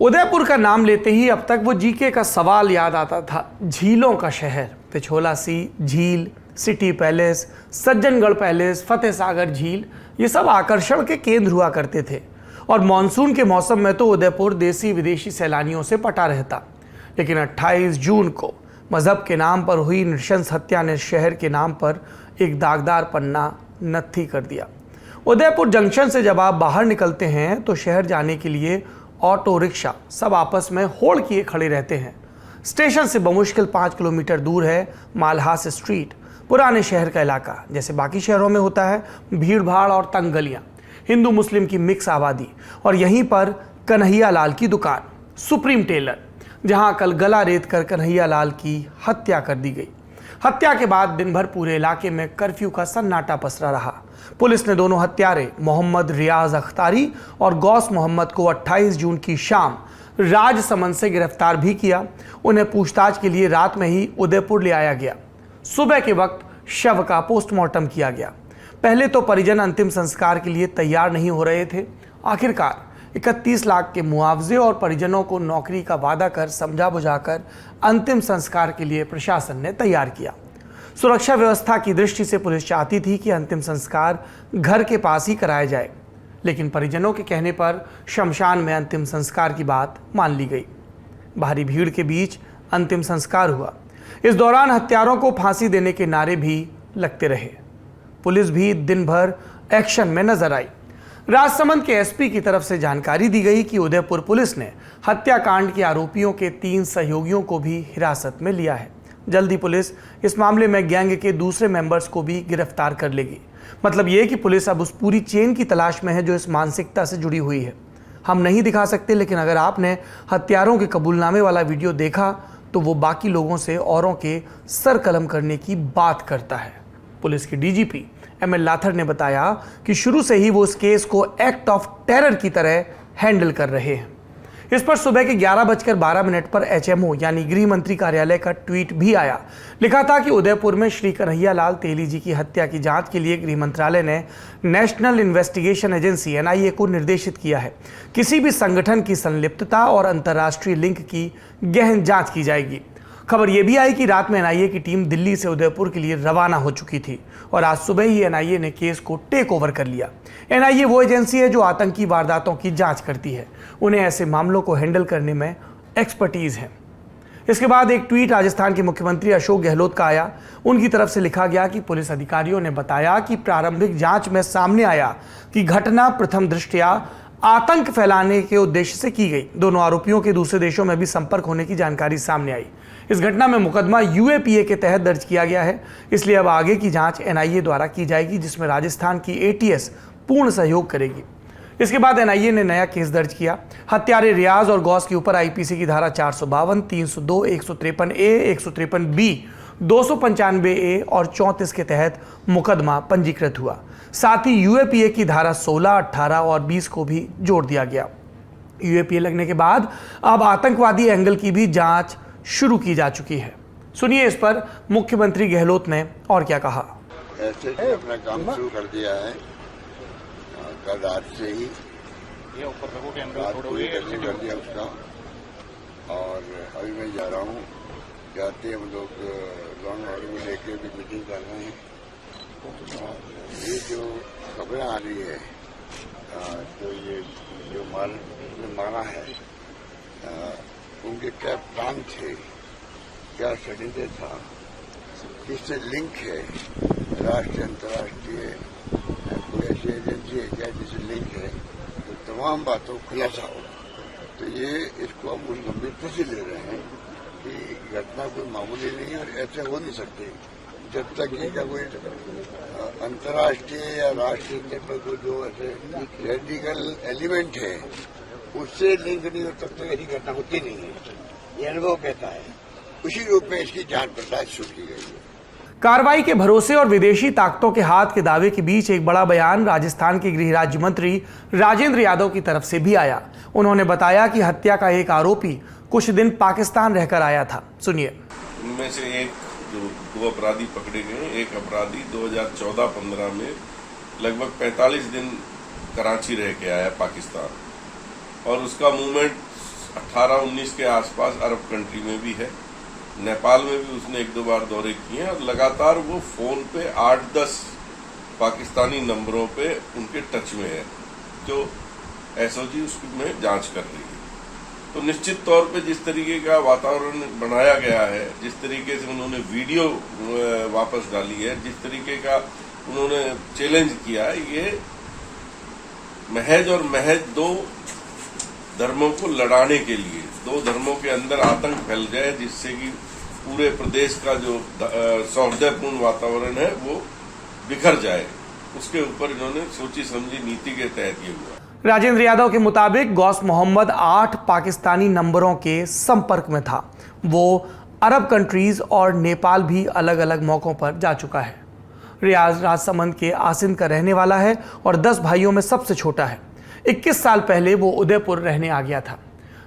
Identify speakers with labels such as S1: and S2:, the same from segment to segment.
S1: उदयपुर का नाम लेते ही अब तक वो जीके का सवाल याद आता था। झीलों का शहर, पिछोला सी झील, city palace, Sajjangarh palace, Fateh Sagar झील, ये सब आकर्षण के केंद्र हुआ करते थे। और मानसून के मौसम में तो उदयपुर देसी विदेशी सैलानियों से पटा रहता। लेकिन 28 जून को मजहब के नाम पर हुई नृशंस हत्या ने शहर के नाम पर एक दागदार पन्ना नत्थी कर दिया। उदयपुर जंक्शन से जब आप बाहर निकलते हैं तो शहर जाने के लिए ऑटो रिक्शा सब आपस में होड़ किए खड़े रहते हैं। स्टेशन से बमुश्किल 5 किलोमीटर दूर है मालहास स्ट्रीट, पुराने शहर का इलाका। जैसे बाकी शहरों में होता है, भीड़ भाड़ और तंग गलियां, हिंदू मुस्लिम की मिक्स आबादी, और यहीं पर कन्हैया लाल की दुकान, सुप्रीम टेलर, जहां कल गला रेत कर कन्हैया लाल की हत्या कर दी गई। हत्या के बाद दिन भर पूरे इलाके में कर्फ्यू का सन्नाटा पसरा रहा। पुलिस ने दोनों हत्यारे मोहम्मद रियाज अख्तारी और गौस मोहम्मद को 28 जून की शाम राजसमंद से गिरफ्तार भी किया। उन्हें पूछताछ के लिए रात में ही उदयपुर ले आया गया। सुबह के वक्त शव का पोस्टमार्टम किया गया। पहले तो परिजन अंतिम संस्कार के लिए तैयार नहीं हो रहे थे। आखिरकार 31 लाख के मुआवजे और परिजनों को नौकरी का वादा कर समझा बुझाकर अंतिम संस्कार के लिए प्रशासन ने तैयार किया। सुरक्षा व्यवस्था की दृष्टि से पुलिस चाहती थी कि अंतिम संस्कार घर के पास ही कराया जाए, लेकिन परिजनों के कहने पर शमशान में अंतिम संस्कार की बात मान ली गई। भारी भीड़ के बीच अंतिम संस्कार हुआ। इस दौरान हत्यारों को फांसी देने के नारे भी लगते रहे। पुलिस भी दिन भर एक्शन में नजर आई। राजसमंद के एसपी की तरफ से जानकारी दी गई कि उदयपुर पुलिस ने हत्याकांड के आरोपियों के 3 सहयोगियों को भी हिरासत में लिया है। जल्दी पुलिस इस मामले में गैंग के दूसरे मेंबर्स को भी गिरफ्तार कर लेगी। मतलब ये कि पुलिस अब उस पूरी चेन की तलाश में है जो इस मानसिकता से जुड़ी हुई है। हम नहीं दिखा सकते, लेकिन अगर आपने हत्यारों के कबूलनामे वाला वीडियो देखा तो वो बाकी लोगों से औरों के सर कलम करने की बात करता है। पुलिस के डीजीपी एमएल लाथर ने बताया कि शुरू से ही वो इस केस को एक्ट ऑफ टेरर की तरह हैंडल कर रहे हैं। इस पर सुबह के 11:12 पर एचएमओ यानी गृह मंत्री कार्यालय का ट्वीट भी आया। लिखा था कि उदयपुर में श्री कन्हैया लाल तेली जी की हत्या की जांच के लिए गृह मंत्रालय ने नेशनल इन्वेस्टिगेशन एजेंसी एनआईए को निर्देशित किया है। किसी भी संगठन की संलिप्तता और अंतर्राष्ट्रीय लिंक की गहन जांच की जाएगी। खबर यह भी आई कि रात में एनआईए की टीम दिल्ली से उदयपुर के लिए रवाना हो चुकी थी और आज सुबह ही एनआईए ने केस को टेक ओवर कर लिया। एनआईए वो एजेंसी है जो आतंकी वारदातों की जांच करती है। उन्हें ऐसे मामलों को हैंडल करने में एक्सपर्टीज है। इसके बाद एक ट्वीट राजस्थान के मुख्यमंत्री अशोक गहलोत का आया। उनकी तरफ से लिखा गया कि पुलिस अधिकारियों ने बताया कि प्रारंभिक जांच में सामने आया कि घटना प्रथम दृष्टया आतंक फैलाने के उद्देश्य से की गई। दोनों आरोपियों के दूसरे देशों में भी संपर्क होने की जानकारी सामने आई। इस घटना में मुकदमा यूएपीए के तहत दर्ज किया गया है। इसलिए अब आगे की जांच एनआईए द्वारा की जाएगी, जिसमें राजस्थान की एटीएस पूर्ण सहयोग करेगी। इसके बाद एनआईए ने नया केस दर्ज किया। हत्यारे रियाज और गौस के ऊपर आईपीसी की धारा 452, 302, 153A, 153B, 295A और 34 के तहत मुकदमा पंजीकृत हुआ। साथ ही यूएपीए की धारा 16, 18 और 20 को भी जोड़ दिया गया। यूएपीए लगने के बाद अब आतंकवादी एंगल की भी जांच शुरू की जा चुकी है। सुनिए इस पर मुख्यमंत्री गहलोत ने और क्या कहा।
S2: ऐसे ही अपना काम शुरू कर दिया है कल रात से ही, रात पूरी करके कर दिया उसका। और अभी मैं जा रहा हूँ, जाते हम लोग लॉन्ग ऑर्डर में लेके भी मीटिंग कर रहे हैं। ये जो खबरें आ रही है तो ये जो मारा है उनके क्या प्लान थे, क्या षड्यंत्र था, किससे लिंक है, राष्ट्रीय अंतर्राष्ट्रीय कोई ऐसी एजेंसी है क्या जिससे लिंक है, तो तमाम बातों खुलासा होगा। तो ये इसको हम उस गंभीरता से ले रहे हैं कि घटना कोई मामूली नहीं और ऐसे हो नहीं सकते जब तक ये का कोई अंतर्राष्ट्रीय या राष्ट्रीय स्तर पर कोई जो ऐसे रेडिकल एलिमेंट है उससे लिंक नहीं हो, तब तक ऐसी घटना होती नहीं है। ये अनुभव कहता है। उसी रूप में इसकी जांच पड़ताल शुरू की गई है।
S1: कार्रवाई के भरोसे और विदेशी ताकतों के हाथ के दावे के बीच एक बड़ा बयान राजस्थान के गृह राज्य मंत्री राजेंद्र यादव की तरफ से भी आया। उन्होंने बताया कि हत्या का एक आरोपी कुछ दिन पाकिस्तान रहकर आया था। सुनिए।
S3: उनमें से एक जो 2 अपराधी पकड़े गए, एक अपराधी 2014-15 में लगभग 45 दिन कराची रह के आया पाकिस्तान, और उसका मूवमेंट 18-19 के आसपास अरब कंट्री में भी है, नेपाल में भी उसने 1-2 बार दौरे किए हैं और लगातार वो फोन पे 8-10 पाकिस्तानी नंबरों पे उनके टच में है, जो एसओजी उसमें जांच कर रही है। तो निश्चित तौर पे जिस तरीके का वातावरण बनाया गया है, जिस तरीके से उन्होंने वीडियो वापस डाली है, जिस तरीके का उन्होंने चैलेंज किया है, ये महज और महज दो धर्मों को लड़ाने के लिए, दो धर्मों के अंदर आतंक फैल जाए जिससे कि पूरे प्रदेश का जो सौहार्दपूर्ण वातावरण है वो बिखर जाए, उसके ऊपर इन्होंने सोची समझी नीति के तहत ये हुआ।
S1: राजेंद्र यादव के मुताबिक गौस मोहम्मद 8 पाकिस्तानी नंबरों के संपर्क में था। वो अरब कंट्रीज और नेपाल भी अलग अलग मौकों पर जा चुका है। रियाज राजसमंद के आसिंद का रहने वाला है और 10 भाइयों में सबसे छोटा है। 21 साल पहले वो उदयपुर रहने आ गया था।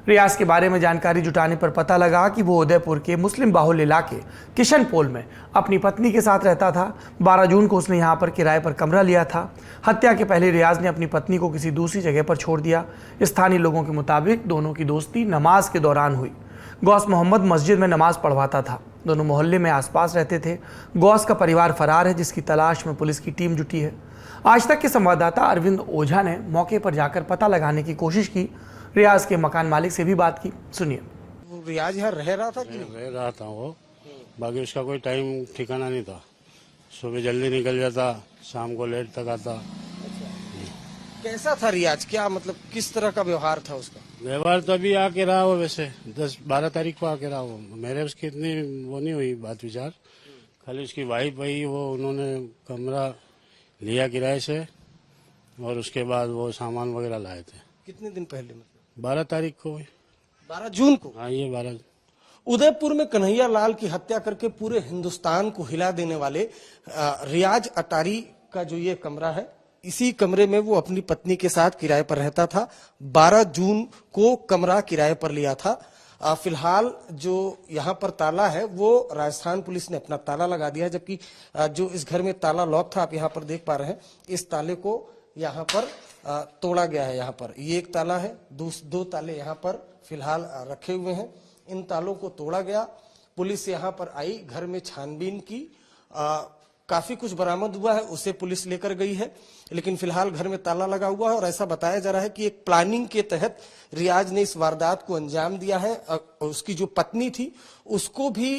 S1: रियाज के बारे में जानकारी जुटाने पर पता लगा कि वो उदयपुर के मुस्लिम बाहुल इलाके किशनपोल में अपनी पत्नी के साथ रहता था। 12 जून को उसने यहाँ पर किराए पर कमरा लिया था। हत्या के पहले रियाज ने अपनी पत्नी को किसी दूसरी जगह पर छोड़ दिया। स्थानीय लोगों के मुताबिक दोनों की दोस्ती नमाज के दौरान हुई। गौस मोहम्मद मस्जिद में नमाज पढ़वाता था। दोनों मोहल्ले में आसपास रहते थे। गौस का परिवार फरार है, जिसकी तलाश में पुलिस की टीम जुटी है। आज तक के संवाददाता अरविंद ओझा ने मौके पर जाकर पता लगाने की कोशिश की। रियाज के मकान मालिक से भी बात की, सुनिए।
S4: वो रियाज यहाँ रह रहा था कि नहीं?
S5: रह रहा था वो, बाकी उसका कोई टाइम ठिकाना नहीं था। सुबह जल्दी निकल जाता, शाम को लेट तक आता।
S4: कैसा था रियाज, क्या मतलब किस तरह का व्यवहार था उसका?
S5: व्यवहार तो अभी आके रहा वो, वैसे 10-12 तारीख को आके रहा वो। मेरे उसकी इतनी वो नहीं हुई बात विचार, खाली उसकी वाइफ वही, वो उन्होंने कमरा लिया किराए से और उसके बाद वो सामान वगैरह लाए थे।
S4: कितने दिन पहले? मतलब
S5: 12 तारीख को हुई।
S4: 12 जून को?
S5: हाँ, ये 12।
S4: उदयपुर में कन्हैया लाल की हत्या करके पूरे हिंदुस्तान को हिला देने वाले रियाज अटारी का जो ये कमरा है, इसी कमरे में वो अपनी पत्नी के साथ किराए पर रहता था। 12 जून को कमरा किराए पर लिया था। फिलहाल जो यहाँ पर ताला है वो राजस्थान पुलिस ने अपना ताला लगा दिया है, जबकि जो इस घर में ताला लॉक था, आप यहाँ पर देख पा रहे हैं, इस ताले को यहाँ पर तोड़ा गया है। यहाँ पर ये एक ताला है, दो ताले यहाँ पर फिलहाल रखे हुए हैं। इन तालों को तोड़ा गया। पुलिस यहाँ पर आई, घर में छानबीन की, काफी कुछ बरामद हुआ है, उसे पुलिस लेकर गई है, लेकिन फिलहाल घर में ताला लगा हुआ है। और ऐसा बताया जा रहा है कि एक प्लानिंग के तहत रियाज ने इस वारदात को अंजाम दिया है। उसकी जो पत्नी थी उसको भी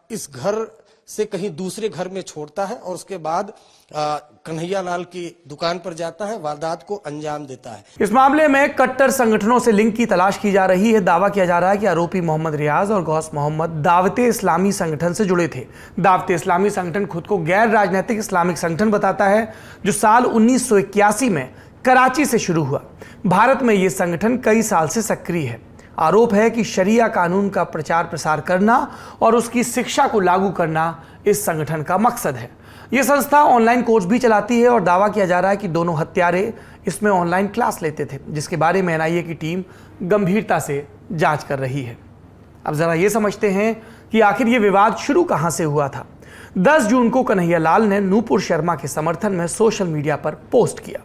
S4: इस घर से कहीं दूसरे घर में छोड़ता है और उसके बाद कन्हैया लाल की दुकान पर जाता है, वारदात को अंजाम देता है।
S1: इस मामले में कट्टर संगठनों से लिंक की तलाश की जा रही है। दावा किया जा रहा है कि आरोपी मोहम्मद रियाज और गौस मोहम्मद दावते इस्लामी संगठन से जुड़े थे। दावते इस्लामी संगठन खुद को गैर राजनीतिक इस्लामिक संगठन बताता है, जो साल 1981 में कराची से शुरू हुआ। भारत में ये संगठन कई साल से सक्रिय है। आरोप है कि शरिया कानून का प्रचार प्रसार करना और उसकी शिक्षा को लागू करना इस संगठन का मकसद है। यह संस्था ऑनलाइन कोर्स भी चलाती है और दावा किया जा रहा है कि दोनों हत्यारे इसमें ऑनलाइन क्लास लेते थे, जिसके बारे में एनआईए की टीम गंभीरता से जांच कर रही है। अब जरा ये समझते हैं कि आखिर ये विवाद शुरू कहां से हुआ था। 10 जून को कन्हैया लाल ने नूपुर शर्मा के समर्थन में सोशल मीडिया पर पोस्ट किया।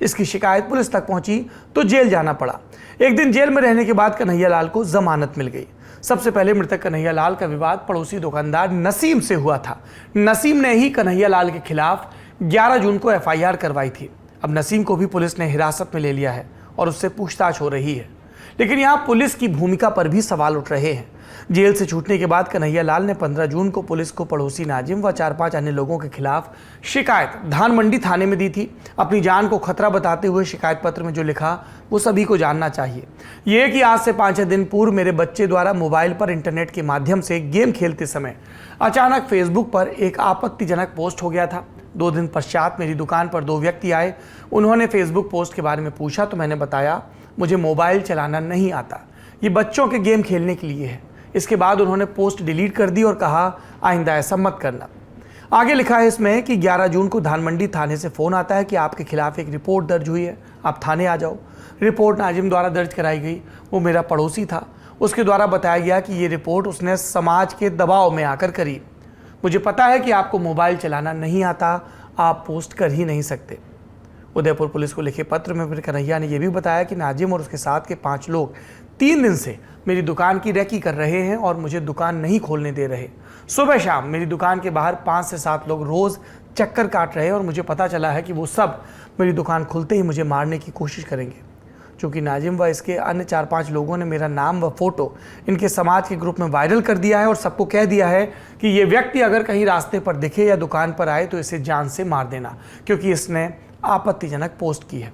S1: इसकी शिकायत पुलिस तक पहुंची तो जेल जाना पड़ा। एक दिन जेल में रहने के बाद कन्हैया लाल को जमानत मिल गई। सबसे पहले मृतक कन्हैया लाल का विवाद पड़ोसी दुकानदार नसीम से हुआ था। नसीम ने ही कन्हैया लाल के खिलाफ 11 जून को एफआईआर करवाई थी। अब नसीम को भी पुलिस ने हिरासत में ले लिया है और उससे पूछताछ हो रही है, लेकिन यहाँ पुलिस की भूमिका पर भी सवाल उठ रहे हैं। जेल से छूटने के बाद कन्हैया लाल ने 15 जून को पुलिस को पड़ोसी नाजिम व 4-5 अन्य लोगों के खिलाफ शिकायत धानमंडी थाने में दी थी। अपनी जान को खतरा बताते हुए शिकायत पत्र में जो लिखा वो सभी को जानना चाहिए। यह कि आज से 5 दिन पूर्व मेरे बच्चे द्वारा मोबाइल पर इंटरनेट के माध्यम से गेम खेलते समय अचानक फेसबुक पर एक आपत्तिजनक पोस्ट हो गया था। 2 दिन पश्चात मेरी दुकान पर 2 व्यक्ति आए। उन्होंने फेसबुक पोस्ट के बारे में पूछा तो मैंने बताया मुझे मोबाइल चलाना नहीं आता, ये बच्चों के गेम खेलने के लिए है। इसके बाद उन्होंने पोस्ट डिलीट कर दी और कहा आइंदा ऐसा मत करना। आगे लिखा है इसमें कि 11 जून को धानमंडी थाने से फ़ोन आता है कि आपके खिलाफ एक रिपोर्ट दर्ज हुई है, आप थाने आ जाओ। रिपोर्ट नाजिम द्वारा दर्ज कराई गई। वो मेरा पड़ोसी था। उसके द्वारा बताया गया कि ये रिपोर्ट उसने समाज के दबाव में आकर करी। मुझे पता है कि आपको मोबाइल चलाना नहीं आता, आप पोस्ट कर ही नहीं सकते। उदयपुर पुलिस को लिखे पत्र में फिर कन्हैया ने यह भी बताया कि नाजिम और उसके साथ के 5 लोग 3 दिन से मेरी दुकान की रेकी कर रहे हैं और मुझे दुकान नहीं खोलने दे रहे। सुबह शाम मेरी दुकान के बाहर 5 से 7 लोग रोज़ चक्कर काट रहे हैं और मुझे पता चला है कि वो सब मेरी दुकान खुलते ही मुझे मारने की कोशिश करेंगे। चूँकि नाजिम व इसके अन्य 4-5 लोगों ने मेरा नाम व फोटो इनके समाज के ग्रुप में वायरल कर दिया है और सबको कह दिया है कि ये व्यक्ति अगर कहीं रास्ते पर दिखे या दुकान पर आए तो इसे जान से मार देना, क्योंकि इसने आपत्तिजनक पोस्ट की है।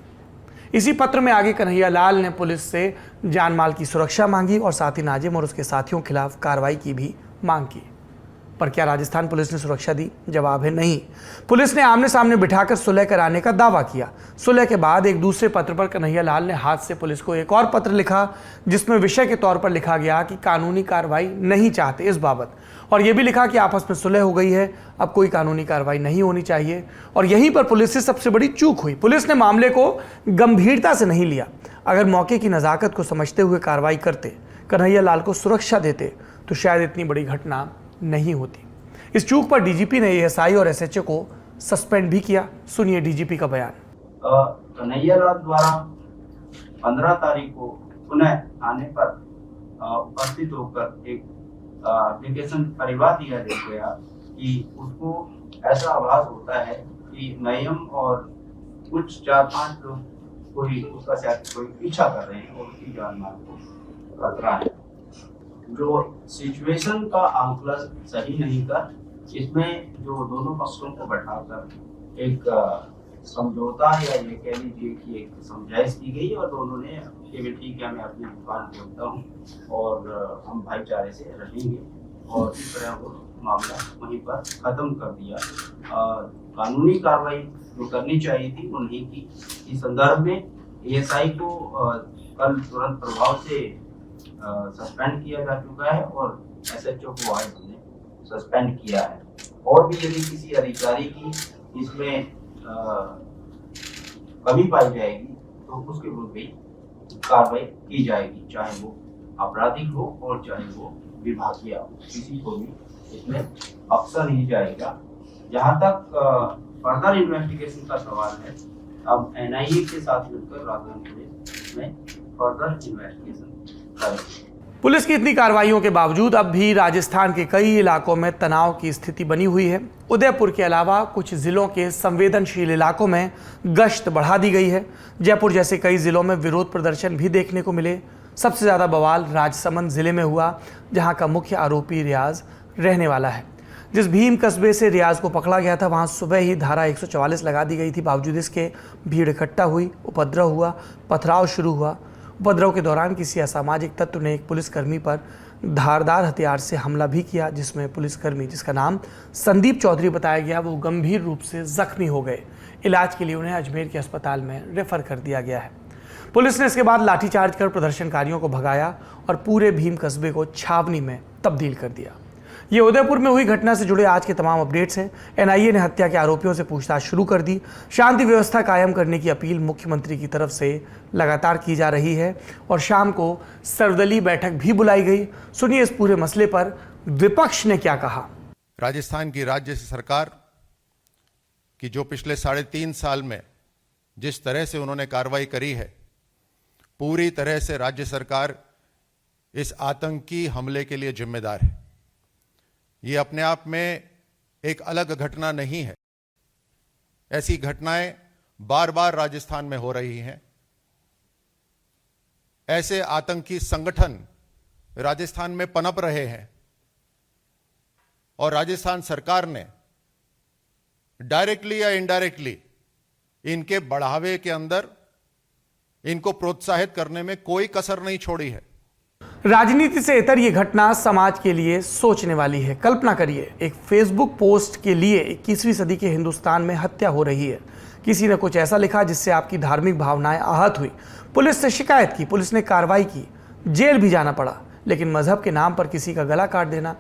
S1: इसी पत्र में आगे कन्हैया लाल ने पुलिस से जान माल की सुरक्षा मांगी और साथ ही नाजिम और उसके साथियों के खिलाफ कार्रवाई की भी मांग की। पर क्या राजस्थान पुलिस ने सुरक्षा दी? जवाब है नहीं। पुलिस ने आमने सामने बिठाकर सुलह कराने का दावा किया। सुलह के बाद एक दूसरे पत्र पर कन्हैया लाल ने हाथ से पुलिस को एक और पत्र लिखा जिसमें विषय के तौर पर लिखा गया कि कानूनी कार्रवाई नहीं चाहते इस बाबत, और यह भी लिखा कि आपस में सुलह हो गई है, अब कोई कानूनी कार्रवाई नहीं होनी चाहिए। और यहीं पर पुलिस से सबसे बड़ी चूक हुई। पुलिस ने मामले को गंभीरता से नहीं लिया। अगर मौके की नज़ाकत को समझते हुए कार्रवाई करते, कन्हैया लाल को सुरक्षा देते, तो शायद इतनी बड़ी घटना नहीं होती। इस चूक पर डीजीपी ने एएसआई और एसएचओ को सस्पेंड भी किया। सुनिए डीजीपी का बयान।
S6: कन्हैया लाल द्वारा 15 तारीख को पुनः आने पर उपस्थित होकर एक एप्लीकेशन परिवार दिया गया कि उसको ऐसा आभास होता है कि नयम और कुछ 4-5 लोग कोई उसका शायद कोई पीछा कर रहे हैं और उसकी जान माल को खतरा है। जो सिचुएशन का आंकलन सही नहीं कर इसमें जो दोनों पक्षों को बैठाकर एक समझौता या ये कह लीजिए कि एक समझाइश की गई और दोनों ने कि ठीक है मैं अपनी दुकान खोलता हूँ और हम भाईचारे से रहेंगे, और इस तरह वो मामला वहीं पर खत्म कर दिया। कानूनी कार्रवाई जो करनी चाहिए थी वो नहीं की। इस संदर्भ में एएसआई को कल तुरंत प्रभाव से सस्पेंड किया जा चुका है और एसएचओ को आज हमने सस्पेंड किया है। और भी यदि किसी अधिकारी की इसमें कमी पाई जाएगी तो उसके विरुद्ध भी कार्रवाई की जाएगी, चाहे वो आपराधिक हो और चाहे वो विभागीय हो, किसी को भी इसमें बख्शा नहीं जाएगा। जहां तक फर्दर इन्वेस्टिगेशन का सवाल है, अब एनआईए के साथ मिलकर राजस्थान पुलिस में फर्दर इन्वेस्टिगेशन करेगी।
S1: पुलिस की इतनी कार्रवाइयों के बावजूद अब भी राजस्थान के कई इलाकों में तनाव की स्थिति बनी हुई है। उदयपुर के अलावा कुछ जिलों के संवेदनशील इलाकों में गश्त बढ़ा दी गई है। जयपुर जैसे कई जिलों में विरोध प्रदर्शन भी देखने को मिले। सबसे ज़्यादा बवाल राजसमंद जिले में हुआ, जहां का मुख्य आरोपी रियाज रहने वाला है। जिस भीम कस्बे से रियाज को पकड़ा गया था, वहां सुबह ही धारा 144 लगा दी गई थी। बावजूद इसके भीड़ इकट्ठा हुई, उपद्रव हुआ, पथराव शुरू हुआ। उपद्रव के दौरान किसी असामाजिक तत्व ने एक पुलिसकर्मी पर धारदार हथियार से हमला भी किया, जिसमें पुलिसकर्मी, जिसका नाम संदीप चौधरी बताया गया, वो गंभीर रूप से जख्मी हो गए। इलाज के लिए उन्हें अजमेर के अस्पताल में रेफर कर दिया गया है। पुलिस ने इसके बाद लाठीचार्ज कर प्रदर्शनकारियों को भगाया और पूरे भीम कस्बे को छावनी में तब्दील कर दिया। ये उदयपुर में हुई घटना से जुड़े आज के तमाम अपडेट्स हैं। एनआईए ने हत्या के आरोपियों से पूछताछ शुरू कर दी। शांति व्यवस्था कायम करने की अपील मुख्यमंत्री की तरफ से लगातार की जा रही है और शाम को सर्वदलीय बैठक भी बुलाई गई। सुनिए इस पूरे मसले पर विपक्ष ने क्या कहा।
S7: राजस्थान की राज्य सरकार की जो पिछले 3.5 साल में जिस तरह से उन्होंने कार्रवाई करी है, पूरी तरह से राज्य सरकार इस आतंकी हमले के लिए जिम्मेदार है। ये अपने आप में एक अलग घटना नहीं है। ऐसी घटनाएं बार बार राजस्थान में हो रही हैं। ऐसे आतंकी संगठन राजस्थान में पनप रहे हैं और राजस्थान सरकार ने डायरेक्टली या इनडायरेक्टली इनके बढ़ावे के अंदर इनको प्रोत्साहित करने में कोई कसर नहीं छोड़ी है।
S1: राजनीति से इतर ये घटना समाज के लिए सोचने वाली है। कल्पना करिए, एक फेसबुक पोस्ट के लिए 21वीं सदी के हिंदुस्तान में हत्या हो रही है। किसी ने कुछ ऐसा लिखा जिससे आपकी धार्मिक भावनाएं आहत हुई। पुलिस से शिकायत की, पुलिस ने कार्रवाई की, जेल भी जाना पड़ा। लेकिन मजहब के नाम पर किसी का गला काट देना,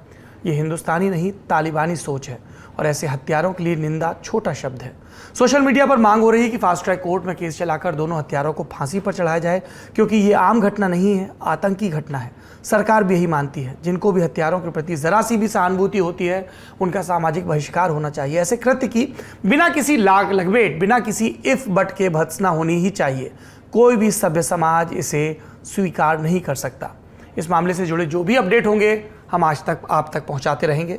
S1: ये हिंदुस्तानी नहीं तालिबानी सोच है और ऐसे हत्यारों के लिए निंदा छोटा शब्द है। सोशल मीडिया पर मांग हो रही है कि फास्ट ट्रैक कोर्ट में केस चलाकर दोनों हत्यारों को फांसी पर चढ़ाया जाए, क्योंकि ये आम घटना नहीं है, आतंकी घटना है। सरकार भी यही मानती है। जिनको भी हत्यारों के प्रति जरा सी भी सहानुभूति होती है, उनका सामाजिक बहिष्कार होना चाहिए। ऐसे कृत्य की बिना किसी लाग लगवेट, बिना किसी इफ बट के भत्सना होनी ही चाहिए। कोई भी सभ्य समाज इसे स्वीकार नहीं कर सकता। इस मामले से जुड़े जो भी अपडेट होंगे हम आज तक आप तक पहुंचाते रहेंगे।